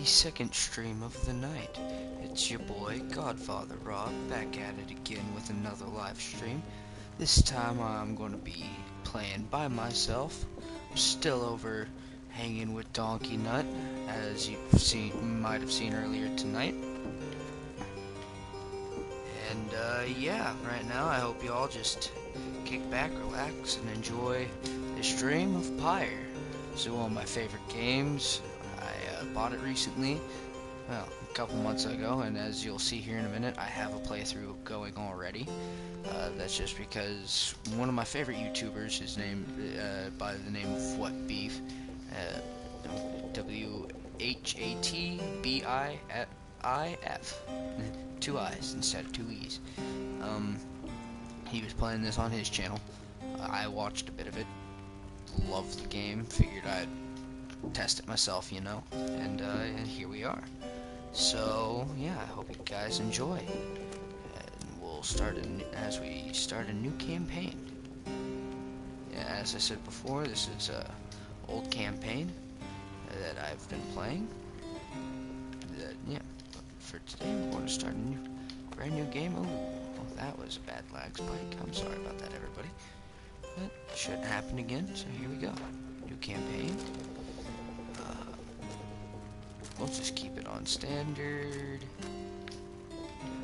the second stream of the night. It's your boy, Godfather Rob, back at it again with another live stream. This time I'm going to be playing by myself. I'm still over hanging with Donkey Nut, as might have seen earlier tonight. And yeah, right now I hope you all just kick back, relax, and enjoy the stream of Pyre. It's one of my favorite games. I bought it recently, well, a couple months ago, and as you'll see here in a minute, I have a playthrough going already. That's just because one of my favorite YouTubers is named by the name of What Beef, WHATBIIF, two I's instead of two E's. He was playing this on his channel. I watched a bit of it, loved the game, figured I'd test it myself, you know, and here we are. So yeah, I hope you guys enjoy, and we'll start as we start a new campaign. Yeah, as I said before, this is a old campaign that I've been playing. Yeah, for today we're going to start a brand new game. Oh, that was a bad lag spike. I'm sorry about that, everybody. But it shouldn't happen again. So here we go. New campaign. We'll just keep it on standard.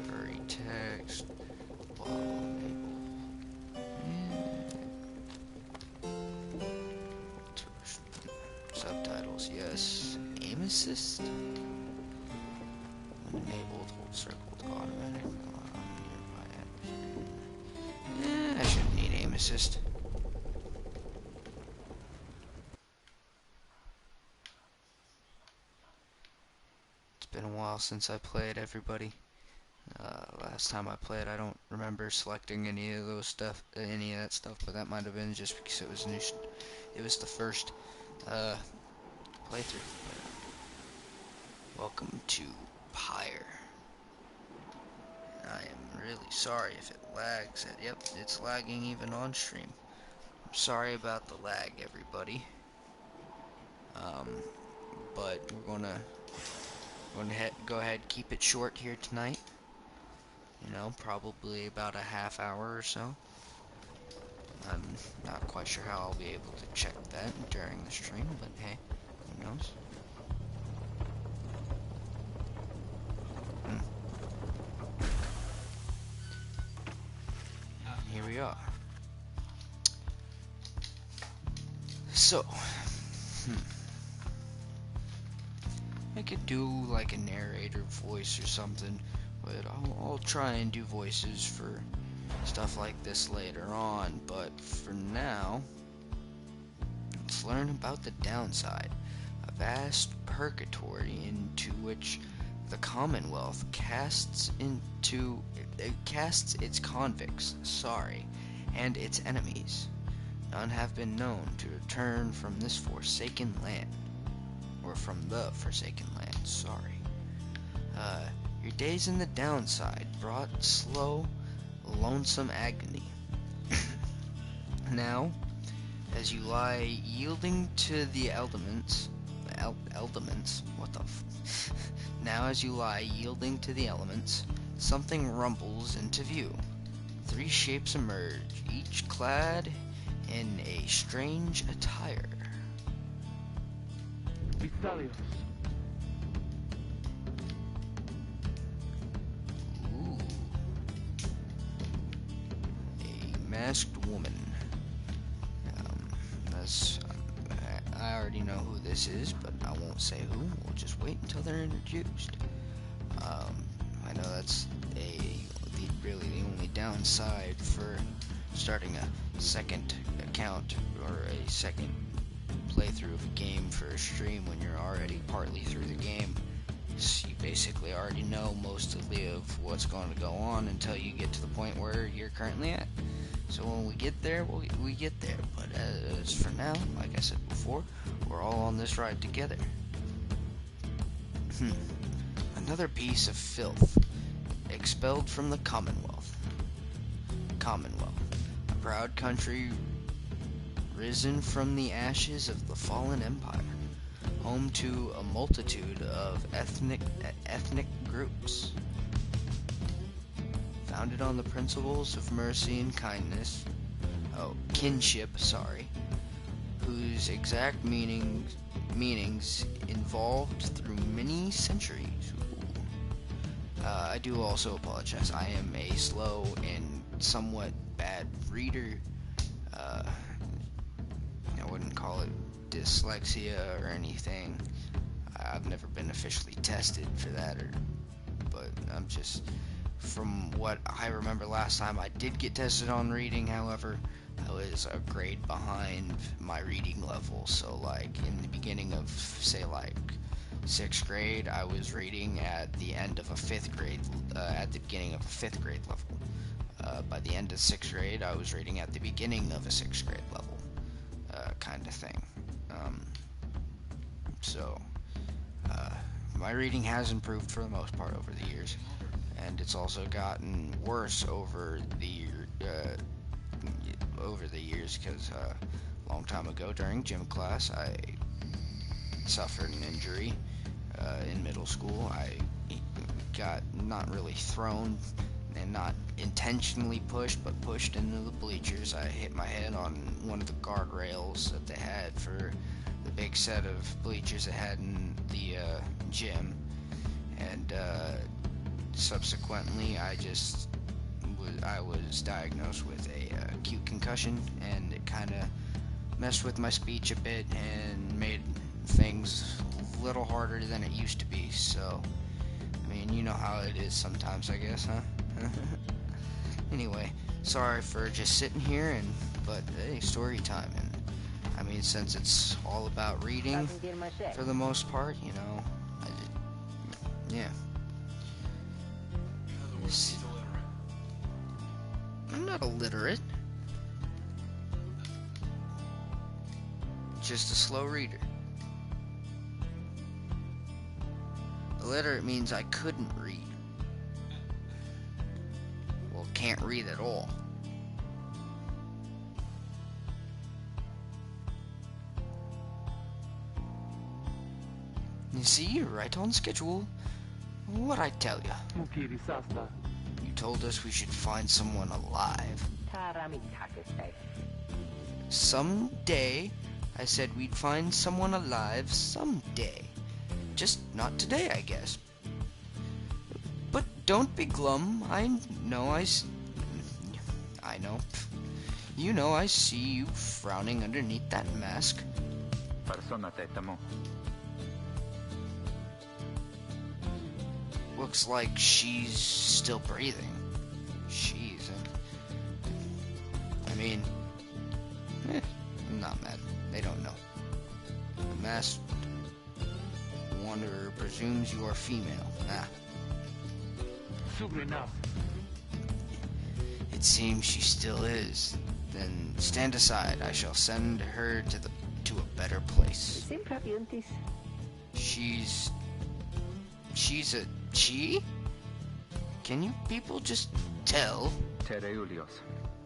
Furry text. Subtitles, yes. Aim assist. Enabled, hold circle to automatic. I shouldn't need aim assist. Been a while since I played, everybody. Last time I played, I don't remember selecting any of that stuff, but that might have been just because it was new. It was the first playthrough. Welcome to Pyre. I am really sorry if it lags. Yep, it's lagging even on stream. I'm sorry about the lag, everybody. But we're gonna go ahead, keep it short here tonight. You know, probably about a half hour or so. I'm not quite sure how I'll be able to check that during the stream, but hey, who knows? Here we are. So, I could do like a narrator voice or something, but I'll try and do voices for stuff like this later on. But for now, let's learn about the downside, a vast purgatory into which the Commonwealth casts its convicts, and its enemies. None have been known to return from this forsaken land. Or from the Forsaken Land, sorry. Your days in the downside brought slow, lonesome agony. Now, as you lie yielding to the elements, now as you lie yielding to the elements, something rumbles into view. Three shapes emerge, each clad in a strange attire. Ooh. A masked woman. I already know who this is, but I won't say who. We'll just wait until they're introduced. I know that's really the only downside for starting a second account or a second playthrough of a game for a stream when you're already partly through the game. So you basically already know mostly of what's going to go on until you get to the point where you're currently at. So when we get there, we get there. But as for now, like I said before, we're all on this ride together. Another piece of filth expelled from the Commonwealth. A proud country risen from the ashes of the fallen empire. home to a multitude of ethnic groups, founded on the principles of mercy and kindness, kinship, whose exact meanings evolved through many centuries. I do also apologize. I am a slow and somewhat bad reader. I wouldn't call it dyslexia or anything. I've never been officially tested for that, but I'm just, from what I remember last time I did get tested on reading, however, I was a grade behind my reading level. So like in the beginning of, say, like 6th grade, I was reading at the end of a 5th grade, at the beginning of a 5th grade level. By the end of 6th grade, I was reading at the beginning of a 6th grade level, kind of thing. So, my reading has improved for the most part over the years, and it's also gotten worse over the years, because a long time ago during gym class, I suffered an injury in middle school. I got not really thrown and not intentionally pushed, but pushed into the bleachers. I hit my head on one of the guardrails that they had for the big set of bleachers they had in the gym, and subsequently I was diagnosed with a acute concussion, and it kind of messed with my speech a bit and made things a little harder than it used to be. So, I mean, you know how it is sometimes, I guess, huh? Anyway, sorry for just sitting here, but hey, story time. And I mean, since it's all about reading for the most part, you know, yeah. I'm not illiterate. Just a slow reader. Illiterate means I couldn't read. Well, can't read at all. You see, you're right on schedule. What'd I tell you? You told us we should find someone alive. Someday, I said we'd find someone alive someday. Just not today, I guess. But don't be glum. I know. You know I see you frowning underneath that mask. Looks like she's still breathing. She's... I mean... I'm not mad. They don't know. The masked wanderer presumes you are female. It seems she still is. Then stand aside. I shall send her to a better place. She's a she? Can you people just tell?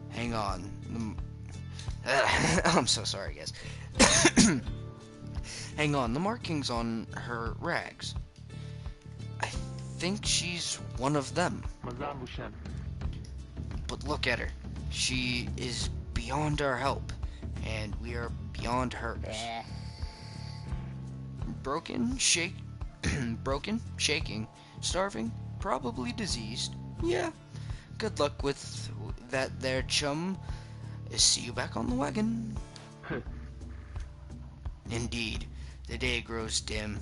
Hang on. I'm so sorry, guys. Hang on, the markings on her rags. I think she's one of them. But look at her. She is beyond our help, and we are beyond hers. Broken, shaking, starving, probably diseased. Yeah. Good luck with that there, chum. See you back on the wagon. Indeed, the day grows dim.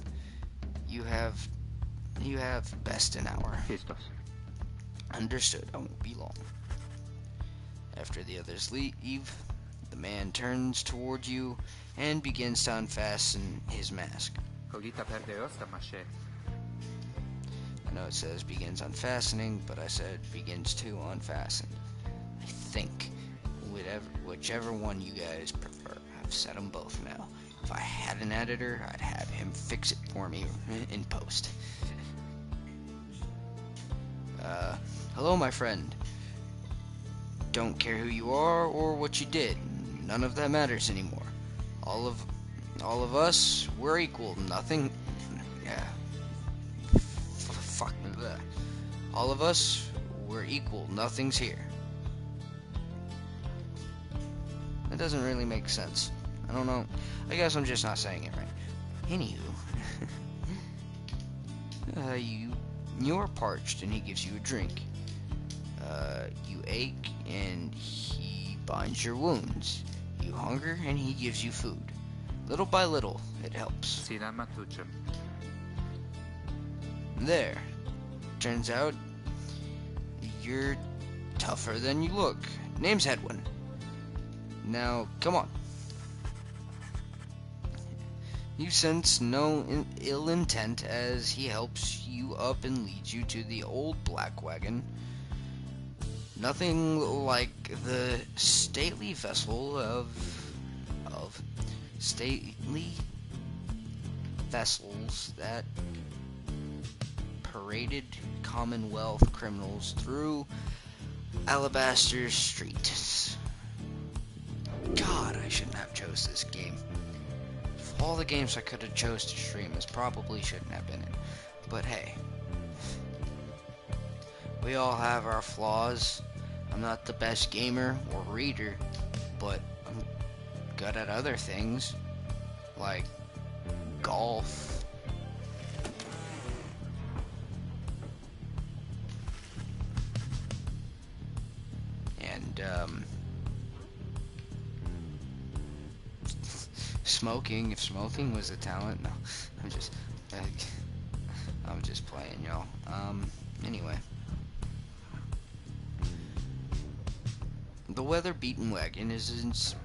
You have best an hour. Understood. I won't be long. After the others leave, the man turns toward you and begins to unfasten his mask. I know it says begins unfastening, but I said begins to unfasten. I think whichever one you guys prefer. I've said them both now. If I had an editor, I'd have him fix it for me in post. Hello, my friend. Don't care who you are or what you did. None of that matters anymore. All All of us, we're equal. Nothing. Yeah. Fuck. Bleh. All of us, we're equal. Nothing's here. That doesn't really make sense. I don't know. I guess I'm just not saying it right. Anywho. You're parched and he gives you a drink. You ache and he binds your wounds. You hunger and he gives you food. Little by little, it helps. There. Turns out, you're tougher than you look. Name's Hedwin. Now, come on. You sense no ill intent as he helps you up and leads you to the old black wagon. Nothing like the stately vessel of stately vessels that paraded Commonwealth criminals through Alabaster Street. God, I shouldn't have chose this game. Of all the games I could have chose to stream, this probably shouldn't have been it. But hey, we all have our flaws. I'm not the best gamer or reader, but I'm good at other things, like golf. And, smoking, if smoking was a talent. No, I'm just playing, y'all. Anyway. The weather-beaten wagon is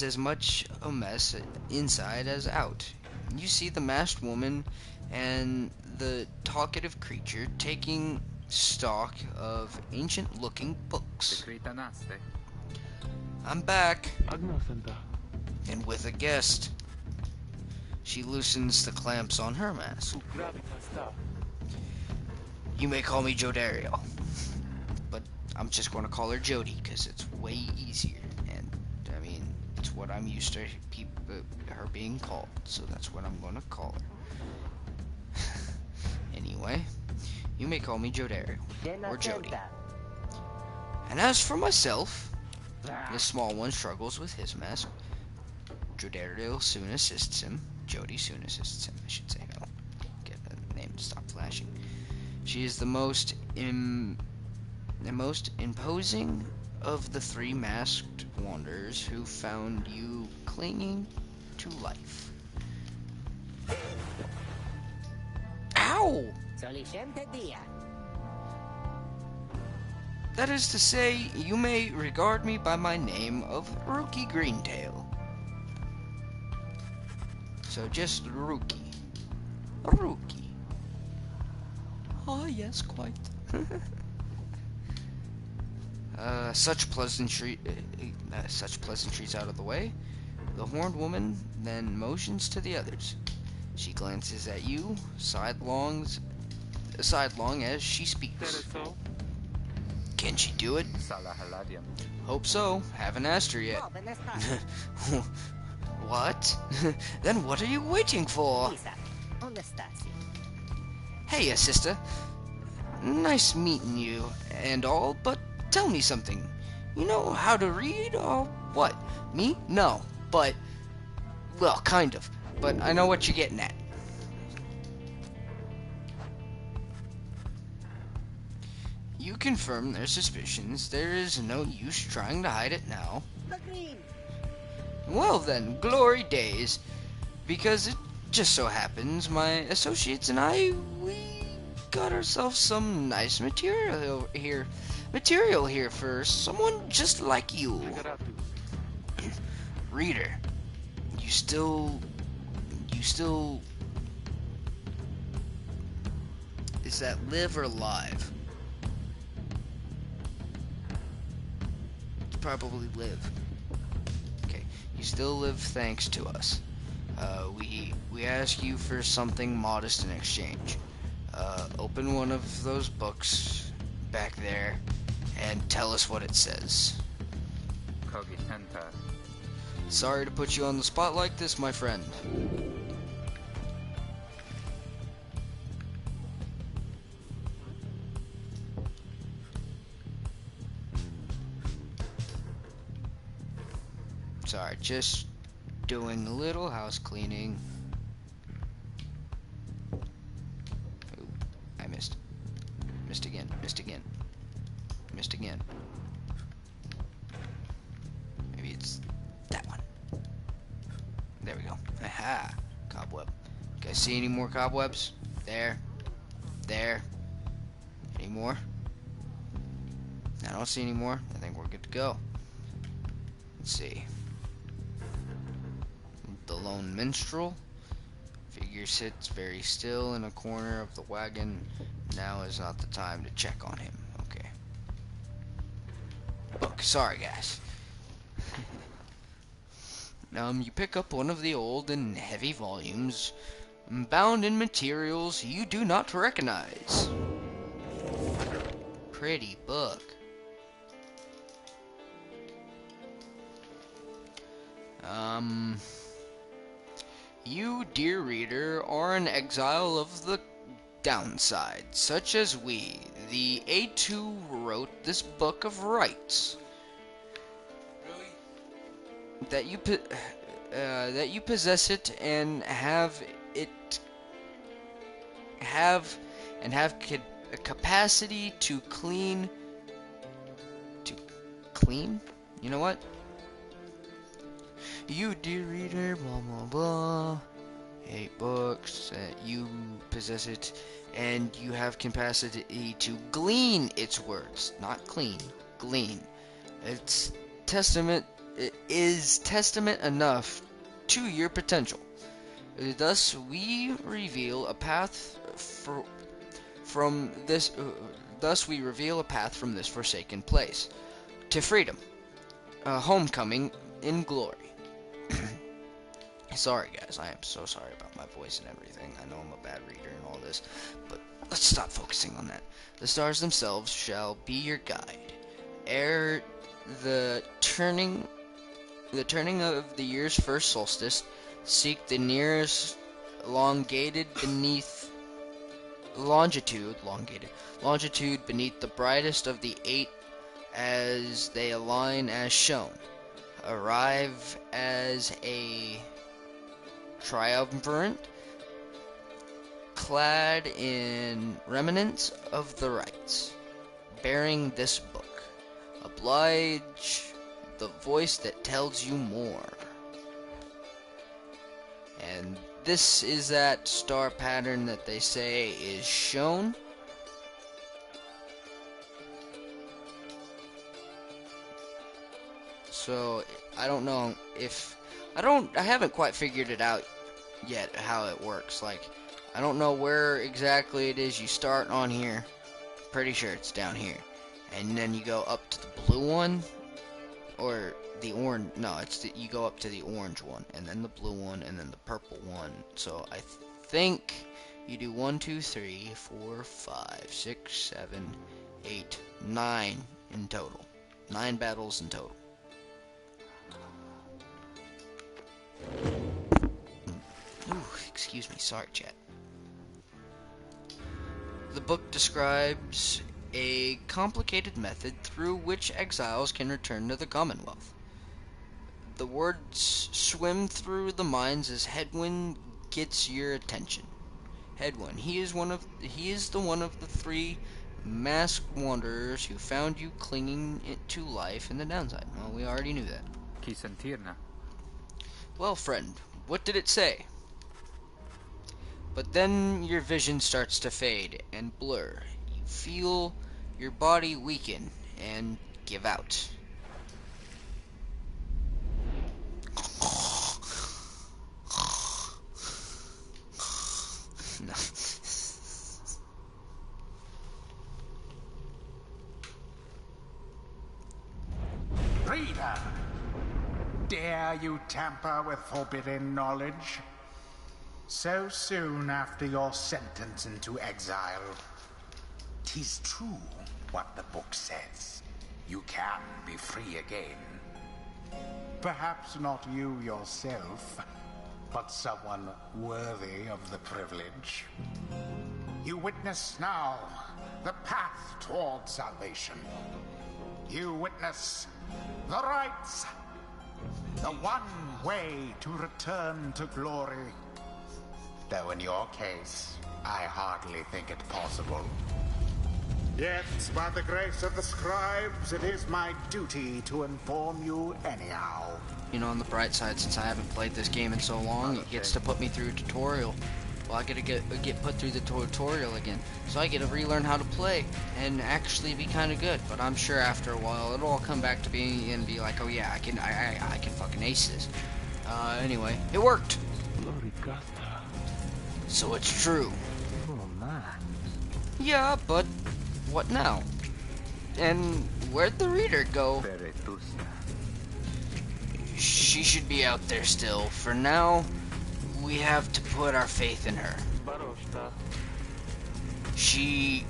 as much a mess inside as out. You see the masked woman and the talkative creature taking stock of ancient-looking books. I'm back, and with a guest. She loosens the clamps on her mask. You may call me Jodario, but I'm just going to call her Jody because it's way easier, and I mean it's what I'm used to her being called, so that's what I'm going to call her. Anyway, you may call me Jodario or Jody. And as for myself, the small one struggles with his mask. Jodario soon assists him. Jody soon assists him, I should say. I'll get the name to stop flashing. She is the most imposing of the three masked wanderers who found you clinging to life. Ow! That is to say, you may regard me by my name of Rookie Greentail. So just Rookie. A Rookie. Oh yes, quite. Such pleasantries out of the way, the horned woman then motions to the others. She glances at you, sidelong as she speaks. Can she do it? Hope so. Haven't asked her yet. What? Then what are you waiting for? Hey, sister. Nice meeting you and all, but tell me something. You know how to read or what? Me? No, but... well, kind of. But I know what you're getting at. You confirm their suspicions. There is no use trying to hide it now. Well then, glory days. Because it just so happens my associates and I, we got ourselves some nice material here for someone just like you. Reader, you still... Is that live or live? Probably live. Okay, you still live thanks to us. We ask you for something modest in exchange. Open one of those books back there and tell us what it says. Sorry to put you on the spot like this, my friend. Sorry, just doing a little house cleaning. Ooh, I missed. Missed again, missed again. Missed again. Maybe it's that one. There we go. Aha! Cobweb. You guys see any more cobwebs? There. There. Any more? I don't see any more. I think we're good to go. Let's see. The lone minstrel. Figure sits very still in a corner of the wagon. Now is not the time to check on him. Okay. Book. Sorry, guys. You pick up one of the old and heavy volumes, bound in materials you do not recognize. Pretty book. You, dear reader, are an exile of the downside, such as we, the A2 who wrote this book of rights. That you possess it and have a capacity to clean. You know what? You, dear reader, blah blah blah. 8 books that you possess it, and you have capacity to glean its words, not clean, glean. It's testament. It is testament enough to your potential. Thus we reveal a path from this. Thus we reveal a path from this forsaken place to freedom, a homecoming in glory. Sorry, guys. I am so sorry about my voice and everything. I know I'm a bad reader and all this, but let's stop focusing on that. The stars themselves shall be your guide. Ere the turning of the year's first solstice, seek the nearest longitude beneath the brightest of the 8 as they align as shown. Arrive as a triumvirate, clad in remnants of the rites, bearing this book. Oblige the voice that tells you more. And this is that star pattern that they say is shown. So I don't know if I haven't quite figured it out yet how it works. Like, I don't know where exactly it is you start on here. Pretty sure it's down here. And then you go up to the blue one, or the orange. No, you go up to the orange one, and then the blue one, and then the purple one. So I think you do 1, 2, 3, 4, 5, 6, 7, 8, 9 in total. 9 battles in total. Ooh, excuse me, sorry, chat. The book describes a complicated method through which exiles can return to the Commonwealth. The words swim through the minds as Hedwyn gets your attention. Hedwyn, he is the one of the 3 masked wanderers who found you clinging to life in the downside. Well, we already knew that. Chi sentirne? Well, friend, what did it say? But then your vision starts to fade and blur. You feel your body weaken and give out. No. Reader, dare you tamper with forbidden knowledge? So soon after your sentence into exile. 'Tis true what the book says. You can be free again. Perhaps not you yourself, but someone worthy of the privilege. You witness now the path toward salvation. You witness the rights, the one way to return to glory. Though in your case, I hardly think it possible. Yet, by the grace of the scribes, it is my duty to inform you anyhow. You know, on the bright side, since I haven't played this game in so long, it gets to put me through a tutorial. Well, I gotta get put through the tutorial again, so I get to relearn how to play and actually be kind of good. But I'm sure after a while, it'll all come back to me and be like, oh yeah, I can fucking ace this. Anyway, it worked. So it's true. Yeah, but what now? And where'd the reader go? She should be out there still. For now, we have to put our faith in her. She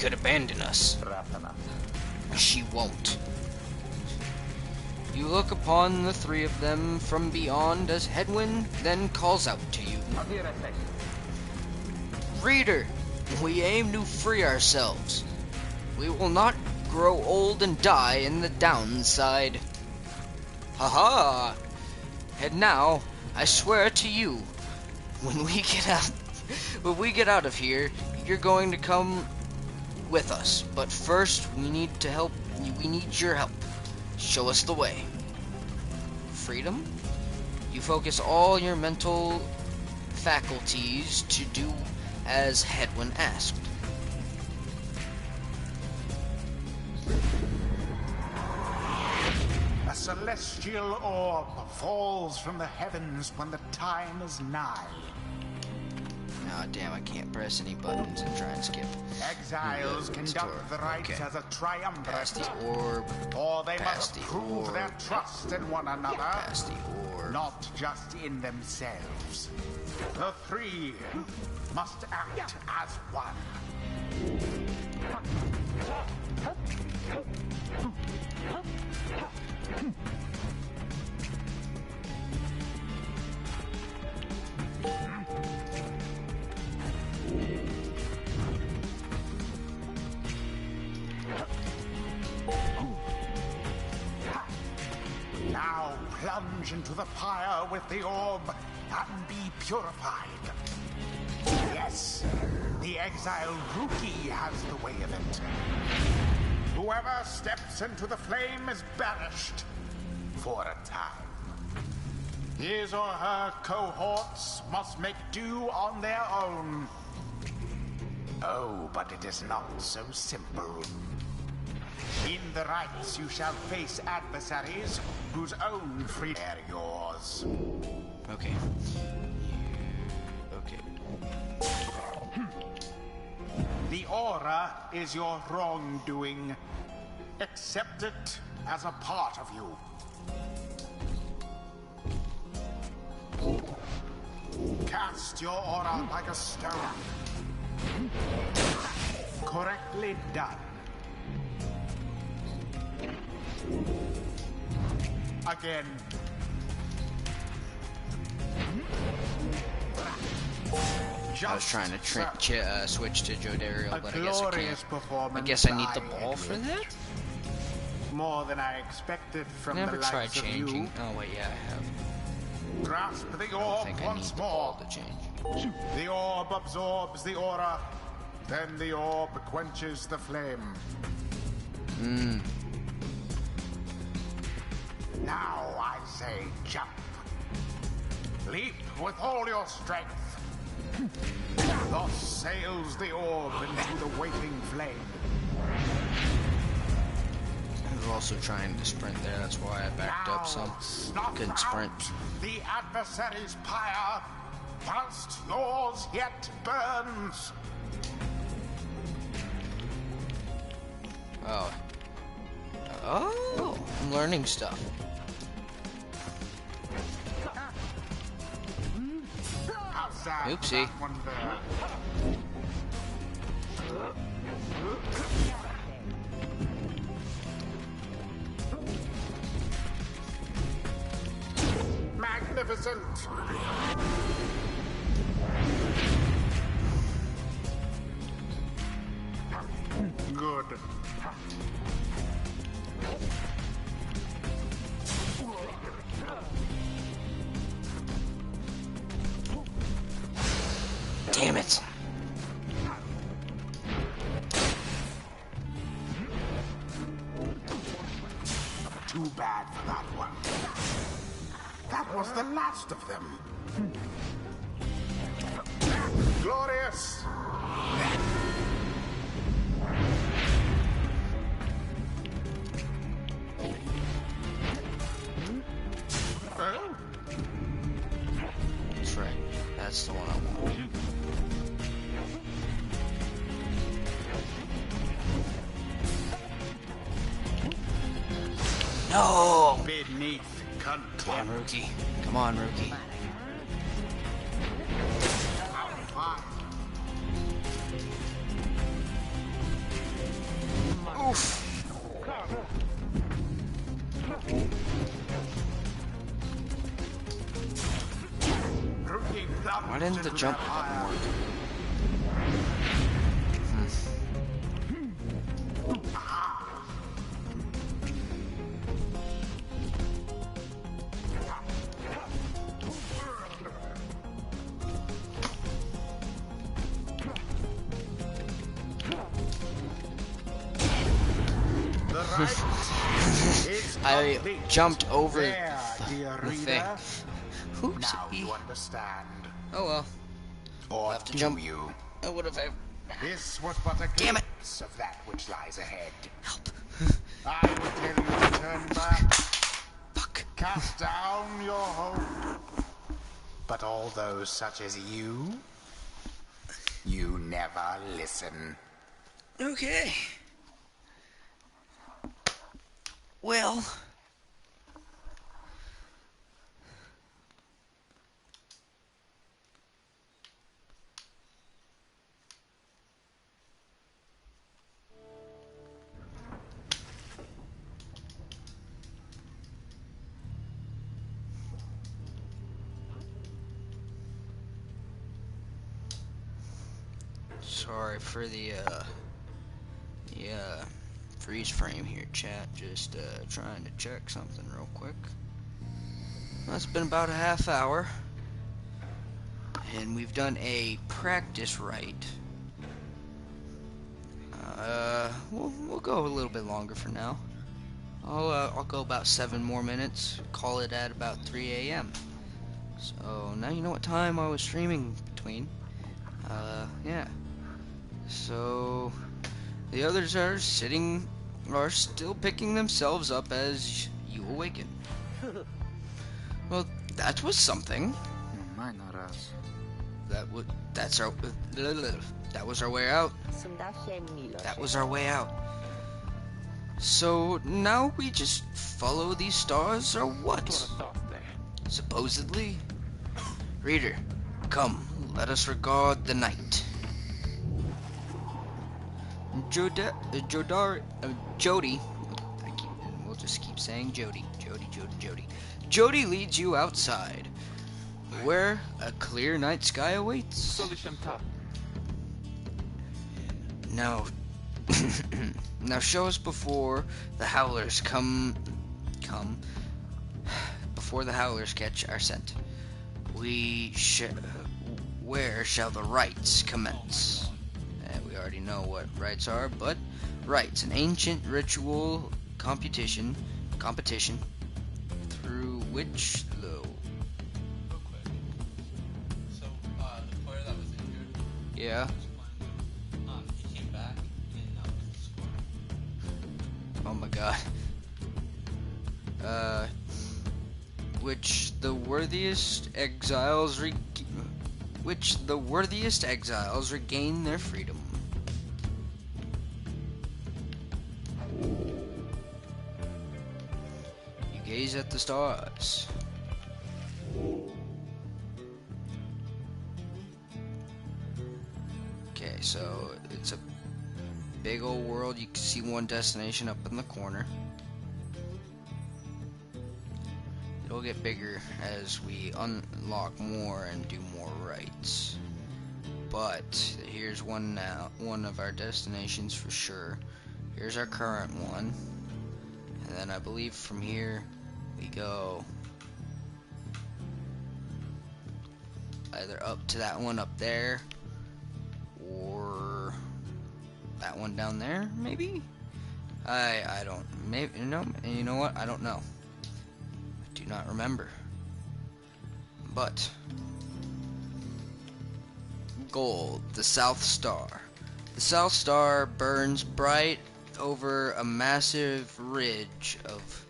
could abandon us. She won't. You look upon the three of them from beyond as Hedwyn then calls out to you. Reader, we aim to free ourselves. We will not grow old and die in the downside. Haha! And now, I swear to you, when we get out of here, you're going to come with us. But first, we need your help. Show us the way. Freedom? You focus all your mental faculties to do as Hedwyn asked. A celestial orb falls from the heavens when the time is nigh. Ah, damn, I can't press any buttons and try and skip. Exiles conduct the rites as a triumvirate. Pass the orb. Or they Pass must the prove orb. their trust in one another. Pass the orb. Not just in themselves. The three must act as one. Now plunge into the pyre with the orb and be purified. Yes, the exile rookie has the way of it. Whoever steps into the flame is banished for a time. His or her cohorts must make do on their own. Oh, but it is not so simple. In the rites you shall face adversaries whose own freedom are yours. Okay. Okay. The aura is your wrongdoing. Accept it as a part of you. Cast your aura like a stone. Correctly done. Again. I was trying to switch to Joe Dario, but I guess I can't. I guess I need the ball for that? More than I expected from Never the tried likes of changing. you. Oh wait, yeah, I have. Grasp the I orb think I need once the more. ball to change. The orb absorbs the aura. Then the orb quenches the flame. Now I say jump. Leap with all your strength. Thus sails the orb into the waiting flame. I was also trying to sprint there, that's why I backed up some. Snuff Couldn't sprint. out the adversary's pyre, whilst yours yet burns. Oh. Oh, I'm learning stuff. How's that? Oopsie. That one there? magnificent. Good. Damn it. Too bad for that one. That was the last of them. Glorious! That's right. That's the one I want. No! Beneath contempt. Damn, rookie. Come on, rookie. Oof. Why didn't the jump button work? I jumped over the thing. Oops. Now you understand. Oh well. Or have to do jump. you? I would have. This was but a Damn it. glimpse of that which lies ahead. Help. I will tell you to turn back. Fuck. Cast down your hope. But all those such as you never listen. Okay. Well. Sorry for the freeze frame here, chat. Just trying to check something real quick. Well, it's been about a half hour, and we've done a practice rite. We'll go a little bit longer for now. I'll go about 7 more minutes. Call it at about 3 a.m. So now you know what time I was streaming between. Yeah. So the others are still picking themselves up as you awaken. Well, that was something. That was our way out. That was our way out. So now we just follow these stars, or what? Supposedly. Reader, come, let us regard the night. Jody, we'll just keep saying Jody. Jody leads you outside, where a clear night sky awaits. Now, now show us before the howlers before the howlers catch our scent. Where shall the rites commence? We already know what rites are, but rites, an ancient ritual competition through which the player that was injured. Yeah. He came back and scored. Oh my god. Which the worthiest exiles regain their freedom. You gaze at the stars. Okay, so it's a big old world. You can see one destination up in the corner. it'll get bigger as we unlock more and do more rights. But here's one now, one of our destinations for sure. Here's our current one, and then I believe from here we go either up to that one up there, or that one down there, maybe? I don't, maybe, no, you know what, I don't know. I do not remember. But, gold, the South Star. The South Star burns bright over a massive ridge of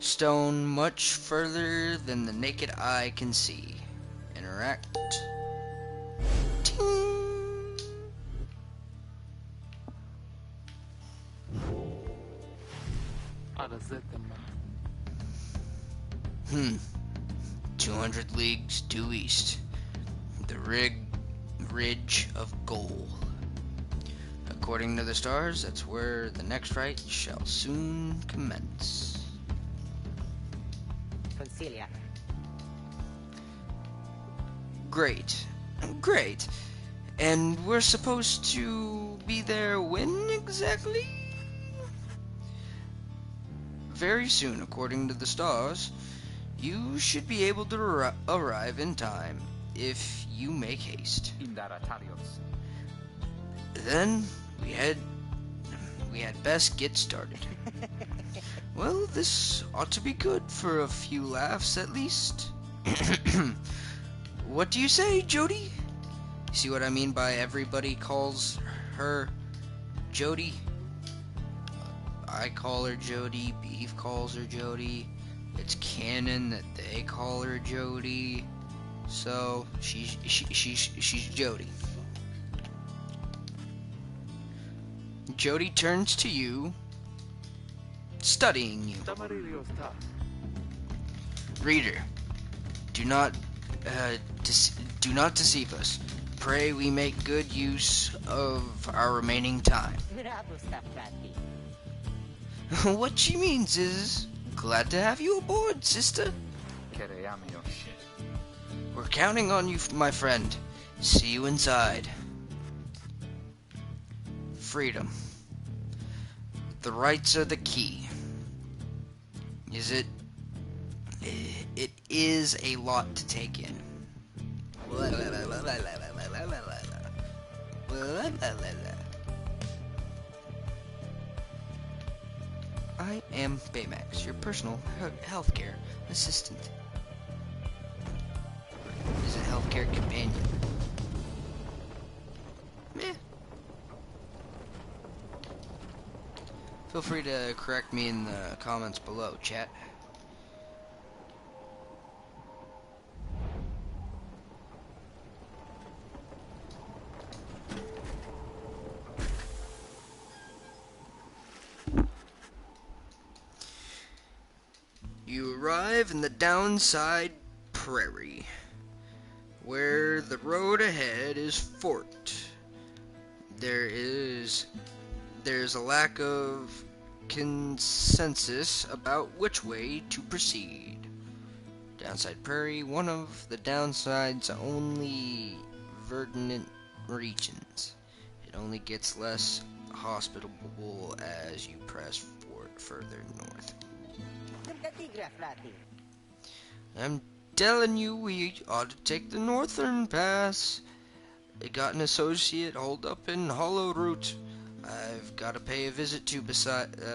stone much further than the naked eye can see. Interact. Ting. Hmm. 200 leagues due east. The ridge of gold. According to the stars, that's where the next rite shall soon commence. Consilia. Great. Great. And we're supposed to be there when exactly? Very soon, according to the stars. You should be able to arrive in time if you make haste. Then we had best get started. Well, this ought to be good for a few laughs at least. What do you say, Jody? See what I mean by everybody calls her Jody? I call her Jody, Beef calls her Jody. It's canon that they call her Jody. So she's Jody. Jody turns to you, studying you. Reader, do not deceive us. Pray we make good use of our remaining time. What she means is, glad to have you aboard, sister. We're counting on you, my friend. See you inside. Freedom. The rights are the key. Is it? It is a lot to take in. I am Baymax, your personal healthcare assistant. Is a healthcare companion. Meh. Feel free to correct me in the comments below, chat. You arrive in the downside prairie, where the road ahead is forked. There's a lack of consensus about which way to proceed. Downside prairie, one of the downside's only verdant regions. It only gets less hospitable as you press further north. I'm telling you, we ought to take the northern pass. I got an associate holed up in Hollow Root. I've got to pay a visit to. Besides,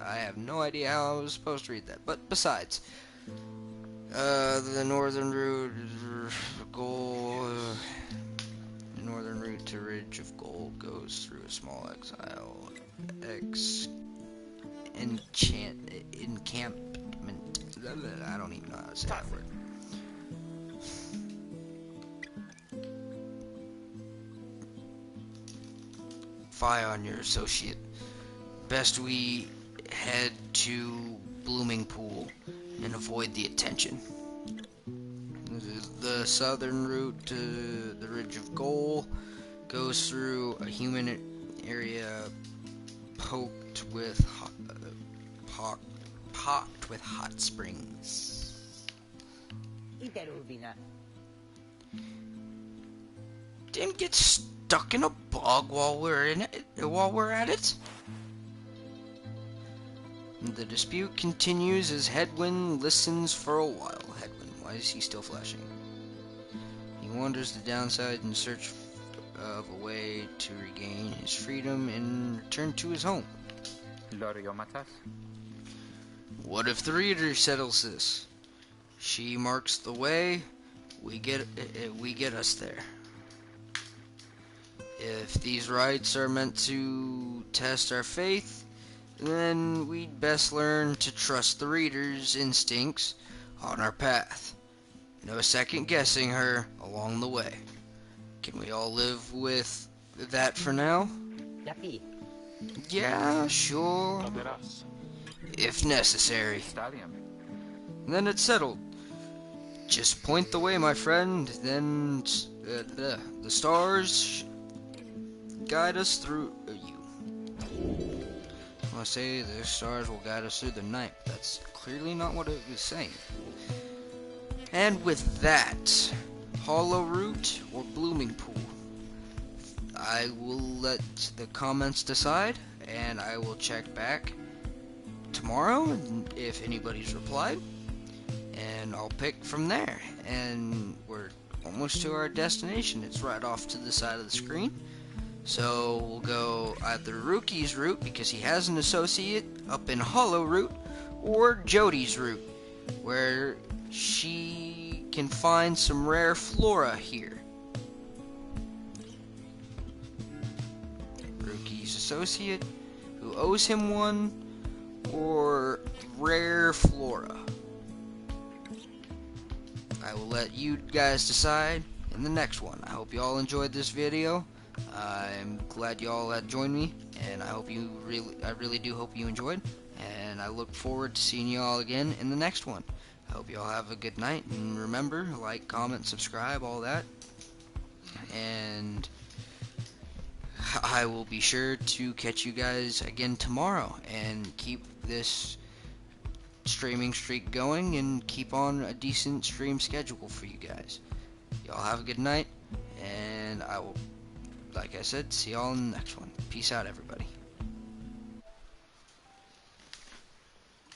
I have no idea how I was supposed to read that. But besides, the northern route, northern route to Ridge of Gold goes through a small encampment. I don't even know how to say that word. Fire on your associate. Best we head to Blooming Pool and avoid the attention. The southern route to the Ridge of Gold goes through a human area poked with stocked with hot springs. Didn't get stuck in a bog while we're at it. The dispute continues as Headwind listens for a while. Headwind, why is he still flashing? He wanders the downside in search of a way to regain his freedom and return to his home. What if the reader settles this? She marks the way, we get us there. If these rites are meant to test our faith, then we'd best learn to trust the reader's instincts on our path. No second guessing her along the way. Can we all live with that for now? Yeah, sure. If necessary. Then it's settled. Just point the way, my friend, then the stars guide us through you. I say the stars will guide us through the night. That's clearly not what it was saying. And with that, Hollow Root or Blooming Pool, I will let the comments decide, and I will check back tomorrow if anybody's replied, and I'll pick from there. And we're almost to our destination. It's right off to the side of the screen. So we'll go either Rookie's route, because he has an associate up in Hollow Root, or Jody's route, where she can find some rare flora here. Rookie's associate, who owes him one, or rare flora. I will let you guys decide in the next one. I hope you all enjoyed this video. I'm glad y'all had joined me, and I really do hope you enjoyed, and I look forward to seeing y'all again in the next one. I hope y'all have a good night, and remember, like, comment, subscribe, all that, and I will be sure to catch you guys again tomorrow, and keep this streaming streak going, and keep on a decent stream schedule for you guys. Y'all have a good night, and I will, like I said, see y'all in the next one. Peace out, everybody.